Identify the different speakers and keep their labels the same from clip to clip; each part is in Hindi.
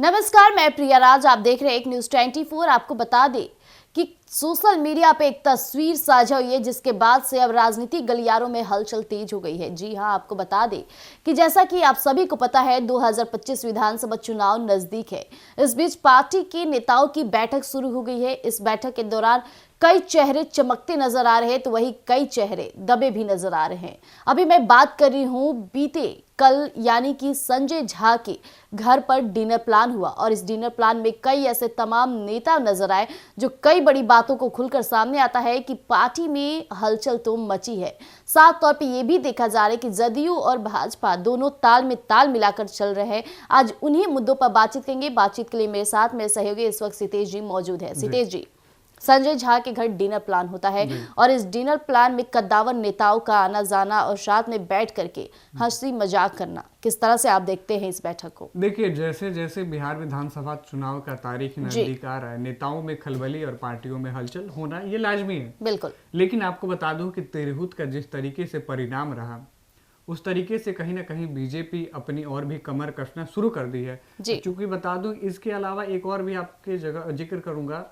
Speaker 1: नमस्कार, मैं प्रिया राज। आप देख रहे हैं एक न्यूज 24। आपको बता दें कि सोशल मीडिया पे एक तस्वीर साझा हुई है जिसके बाद से अब राजनीतिक गलियारों में हलचल तेज हो गई है। जी हां, आपको बता दें कि जैसा कि आप सभी को पता है 2025 विधानसभा चुनाव नजदीक है। इस बीच पार्टी के नेताओं की बैठक शुरू हो गई है। इस बैठक के दौरान कई चेहरे चमकते नजर आ रहे हैं तो वहीं कई चेहरे दबे भी नजर आ रहे हैं। अभी मैं बात कर रही हूं बीते कल यानी कि संजय झा के घर पर डिनर प्लान हुआ और इस डिनर प्लान में कई ऐसे तमाम नेता नजर आए जो कई बड़ी बातों को खुलकर सामने आता है कि पार्टी में हलचल तो मची है। साफ तौर पे ये भी देखा जा रहा है कि जदयू और भाजपा दोनों ताल में ताल मिलाकर चल रहे हैं। आज उन्हीं मुद्दों पर बातचीत करेंगे। बातचीत के लिए मेरे साथ मेरे सहयोगी इस वक्त सितेश जी मौजूद है। सितेश जी, संजय झा के घर डिनर प्लान होता है और इस डिनर प्लान में कद्दावर नेताओं का आना जाना और साथ में बैठ करके हंसी मजाक करना, किस तरह से आप देखते हैं इस बैठक को?
Speaker 2: देखिए, जैसे जैसे बिहार विधानसभा चुनाव का तारीख नजदीक आ रहा है, नेताओं में खलबली और पार्टियों में हलचल होना ये लाजमी है। बिल्कुल। लेकिन आपको बता दूं कि तिरहुत का जिस तरीके से परिणाम रहा, उस तरीके से कहीं ना कहीं बीजेपी अपनी और भी कमर कसना शुरू कर दी है। चूंकि बता दूं, इसके अलावा एक और भी आपके जगह जिक्र करूंगा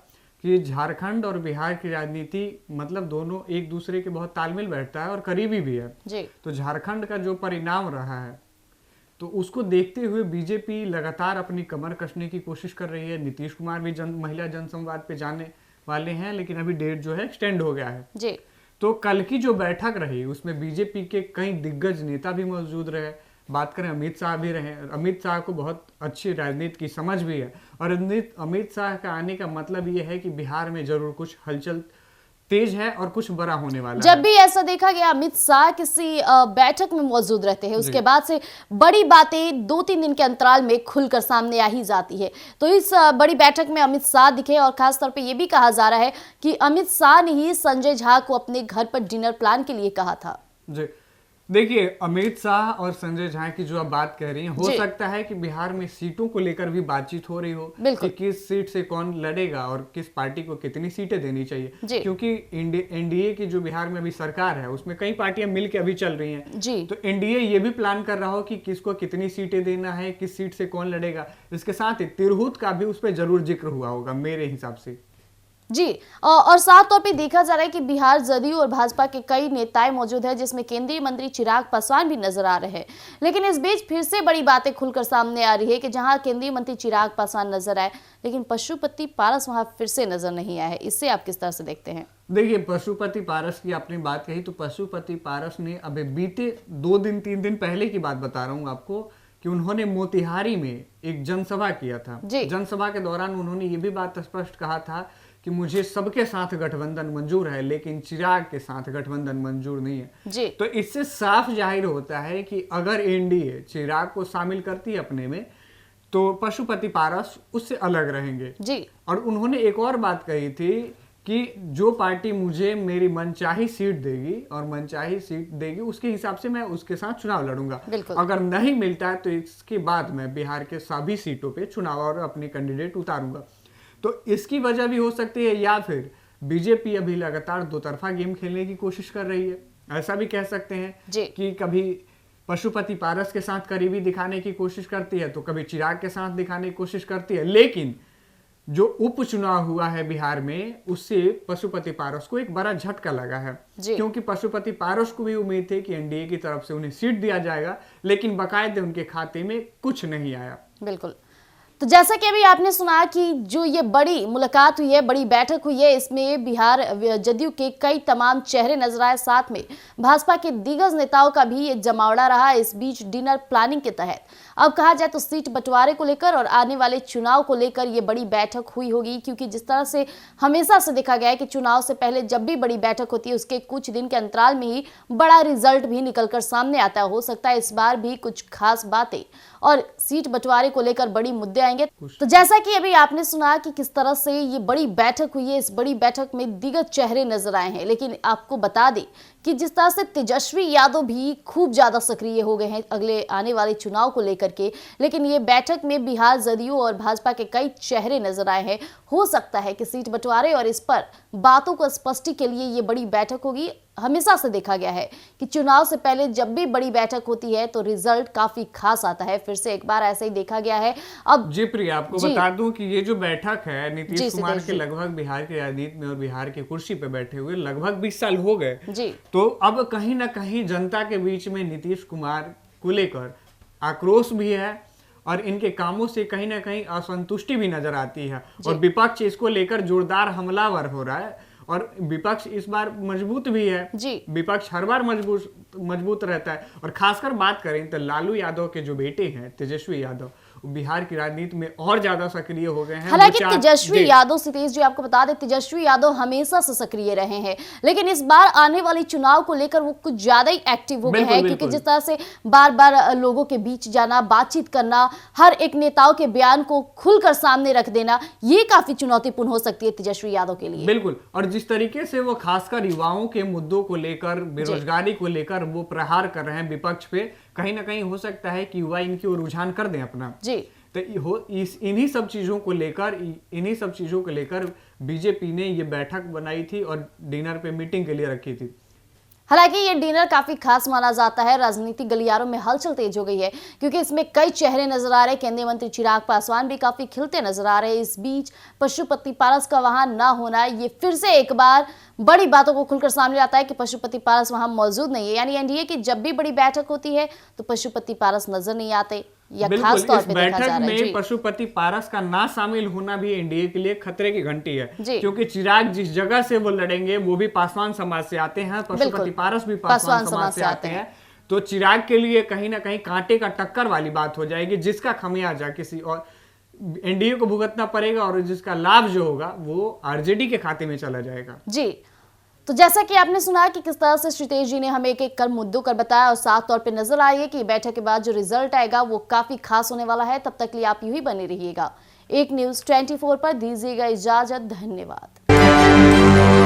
Speaker 2: कि झारखंड और बिहार की राजनीति मतलब दोनों एक दूसरे के बहुत तालमेल बैठता है और करीबी भी है जी। तो झारखंड का जो परिणाम रहा है तो उसको देखते हुए बीजेपी लगातार अपनी कमर कसने की कोशिश कर रही है। नीतीश कुमार भी महिला जनसंवाद पे जाने वाले हैं, लेकिन अभी डेट जो है एक्सटेंड हो गया है जी। तो कल की जो बैठक रही उसमें बीजेपी के कई दिग्गज नेता भी मौजूद रहे। बात करें अमित शाह भी रहे। अमित शाह को बहुत अच्छी राजनीति की समझ भी है और अमित शाह का आने का मतलब ये है कि बिहार में जरूर कुछ हलचल तेज है और कुछ बड़ा होने वाला है।
Speaker 1: जब भी ऐसा देखा गया अमित शाह किसी बैठक में मौजूद रहते हैं, उसके बाद से बड़ी बातें 2-3 दिन के अंतराल में खुलकर सामने आ ही जाती है। तो इस बड़ी बैठक में अमित शाह दिखे और खासतौर पे ये भी कहा जा रहा है कि अमित शाह ने ही संजय झा को अपने घर पर डिनर प्लान के लिए कहा था
Speaker 2: जी। देखिए, अमित शाह और संजय झा की जो आप बात कह रही हैं, हो सकता है कि बिहार में सीटों को लेकर भी बातचीत हो रही हो कि किस सीट से कौन लड़ेगा और किस पार्टी को कितनी सीटें देनी चाहिए। क्योंकि एनडीए की जो बिहार में अभी सरकार है उसमें कई पार्टियां मिलकर अभी चल रही हैं। तो एनडीए ये भी प्लान कर रहा हो कि किसको कितनी सीटें देना है, किस सीट से कौन लड़ेगा। इसके साथ ही तिरहुत का भी उस पर जरूर जिक्र हुआ होगा मेरे हिसाब से
Speaker 1: जी। और साफ तौर पे देखा जा रहा है कि बिहार जदयू और भाजपा के कई नेताएं मौजूद हैं, जिसमें केंद्रीय मंत्री चिराग पासवान भी नजर आ रहे हैं। लेकिन इस बीच फिर से बड़ी बातें खुलकर सामने आ रही है कि जहां केंद्रीय मंत्री चिराग पासवान नजर आए, लेकिन पशुपति पारस वहां फिर से नजर नहीं आया है। इससे आप किस तरह से देखते हैं?
Speaker 2: देखिए, पशुपति पारस की आपने बात कही तो पशुपति पारस ने अभी बीते 2-3 दिन पहले की बात बता रहा हूँ आपको कि उन्होंने मोतिहारी में एक जनसभा किया था। जनसभा के दौरान उन्होंने ये भी बात स्पष्ट कहा था कि मुझे सबके साथ गठबंधन मंजूर है लेकिन चिराग के साथ गठबंधन मंजूर नहीं है जी। तो इससे साफ जाहिर होता है कि अगर एनडीए चिराग को शामिल करती है अपने में तो पशुपति पारस उससे अलग रहेंगे जी। और उन्होंने एक और बात कही थी कि जो पार्टी मुझे मेरी मनचाही सीट देगी और मनचाही सीट देगी उसके हिसाब से मैं उसके साथ चुनाव लड़ूंगा। अगर नहीं मिलता है तो इसके बाद मैं बिहार के सभी सीटों पे चुनाव और अपने कैंडिडेट उतारूंगा। तो इसकी वजह भी हो सकती है या फिर बीजेपी अभी लगातार दो तरफा गेम खेलने की कोशिश कर रही है। ऐसा भी कह सकते हैं कि कभी पशुपति पारस के साथ करीबी दिखाने की कोशिश करती है तो कभी चिराग के साथ दिखाने की कोशिश करती है। लेकिन जो उपचुनाव हुआ है बिहार में उससे पशुपति पारस को एक बड़ा झटका लगा है, क्योंकि पशुपति पारस को भी उम्मीद थी कि एनडीए की तरफ से उन्हें सीट दिया जाएगा, लेकिन बाकायदे उनके खाते में कुछ नहीं आया।
Speaker 1: बिल्कुल। तो जैसा कि अभी आपने सुना कि जो ये बड़ी मुलाकात हुई है, बड़ी बैठक हुई है, इसमें बिहार जदयू के कई तमाम चेहरे नजर आए, साथ में भाजपा के दिग्गज नेताओं का भी ये जमावड़ा रहा। इस बीच डिनर प्लानिंग के तहत अब कहा जाए तो सीट बंटवारे को लेकर और आने वाले चुनाव को लेकर ये बड़ी बैठक हुई होगी, क्योंकि जिस तरह से हमेशा से देखा गया है कि चुनाव से पहले जब भी बड़ी बैठक होती है उसके कुछ दिन के अंतराल में ही बड़ा रिजल्ट भी निकलकर सामने आता है। हो सकता है इस बार भी कुछ खास बातें और सीट बंटवारे को लेकर बड़ी मुद्दे आएंगे। तो जैसा कि अभी आपने सुना कि किस तरह से ये बड़ी बैठक हुई है, इस बड़ी बैठक में दिग्गज चेहरे नजर आए हैं, लेकिन आपको बता दें कि जिस तरह से तेजस्वी यादव भी खूब ज्यादा सक्रिय हो गए हैं अगले आने वाले चुनाव को लेकर के, लेकिन ये बैठक में बिहार जदयू और भाजपा के कई चेहरे नजर आए हैं। हो सकता है कि सीट बंटवारे और इस पर बातों को स्पष्टी के लिए ये बड़ी बैठक होगी। हमेशा से देखा गया है कि चुनाव से पहले जब भी बड़ी बैठक होती है तो रिजल्ट काफी खास आता है। फिर से एक बार ऐसा ही देखा गया है। अब
Speaker 2: जी प्रिया, आपको बता दूं कि ये जो बैठक है नीतीश कुमार के
Speaker 1: जी।
Speaker 2: लगभग बिहार की राजनीति में और बिहार की कुर्सी पे बैठे हुए लगभग 20 साल हो गए
Speaker 1: जी।
Speaker 2: तो अब कहीं ना कहीं जनता के बीच में नीतीश कुमार को लेकर आक्रोश भी है और इनके कामों से कहीं ना कहीं असंतुष्टि भी नजर आती है और विपक्ष इसको लेकर जोरदार हमलावर हो रहा है और विपक्ष इस बार मजबूत भी है
Speaker 1: जी।
Speaker 2: विपक्ष हर बार मजबूत रहता है और खासकर बात करें तो लालू यादव के जो बेटे हैं तेजस्वी यादव बिहार की राजनीति में और ज्यादा सक्रिय हो गए हैं।
Speaker 1: हालांकि तेजस्वी यादव, सितेश जी आपको बता दें, तेजस्वी यादव हमेशा से सक्रिय रहे हैं, लेकिन इस बार आने वाले चुनाव को लेकर वो कुछ ज्यादा ही एक्टिव हो गए हैं, क्योंकि जिस तरह से बार बार लोगों के बीच जाना, बातचीत करना, हर एक नेताओं के बयान को खुलकर सामने रख देना, ये काफी चुनौतीपूर्ण हो सकती है तेजस्वी यादव के लिए।
Speaker 2: बिल्कुल, और जिस तरीके से वो खासकर युवाओं के मुद्दों को लेकर, बेरोजगारी को लेकर वो प्रहार कर रहे हैं विपक्ष पे, कहीं ना कहीं हो सकता है कि युवा इनकी ओर रुझान कर दें अपना।
Speaker 1: जी।
Speaker 2: तो इन्हीं सब चीजों को लेकर बीजेपी ने ये बैठक बनाई थी और डिनर पे मीटिंग के लिए रखी थी।
Speaker 1: हालांकि ये डिनर काफी खास माना जाता है। राजनीतिक गलियारों में हलचल तेज हो गई है क्योंकि इसमें कई चेहरे नजर आ रहे हैं। केंद्रीय मंत्री चिराग पासवान भी काफी खिलते नजर आ रहे हैं। इस बीच पशुपति पारस का वहां ना होना, ये फिर से एक बार बड़ी बातों को खुलकर सामने आता है कि पशुपति पारस वहां मौजूद नहीं है। यानी एनडीए की जब भी बड़ी बैठक होती है तो पशुपति पारस नजर नहीं आते, या खास तौर पे देखा जा रहा है।
Speaker 2: में पशुपति पारस का ना शामिल होना भी एनडीए के लिए खतरे की घंटी है, क्योंकि चिराग जिस जगह से वो लड़ेंगे वो भी पासवान समाज से आते हैं, पशुपति पारस भी पासवान समाज से आते हैं। तो चिराग के लिए कहीं ना कहीं कांटे का टक्कर वाली बात हो जाएगी, जिसका खमियाजा किसी और एनडीए को भुगतना पड़ेगा और जिसका लाभ जो होगा वो आरजेडी के खाते में चला जाएगा।
Speaker 1: जी, तो जैसा कि आपने सुना कि किस तरह से श्रीतेश जी ने हमें एक एक कर मुद्दों कर बताया और साफ तौर पे नजर आई है कि बैठक के बाद जो रिजल्ट आएगा वो काफी खास होने वाला है। तब तक के लिए आप यूं ही बने रहिएगा। एक न्यूज़ 24 पर दीजिएगा इजाजत। धन्यवाद।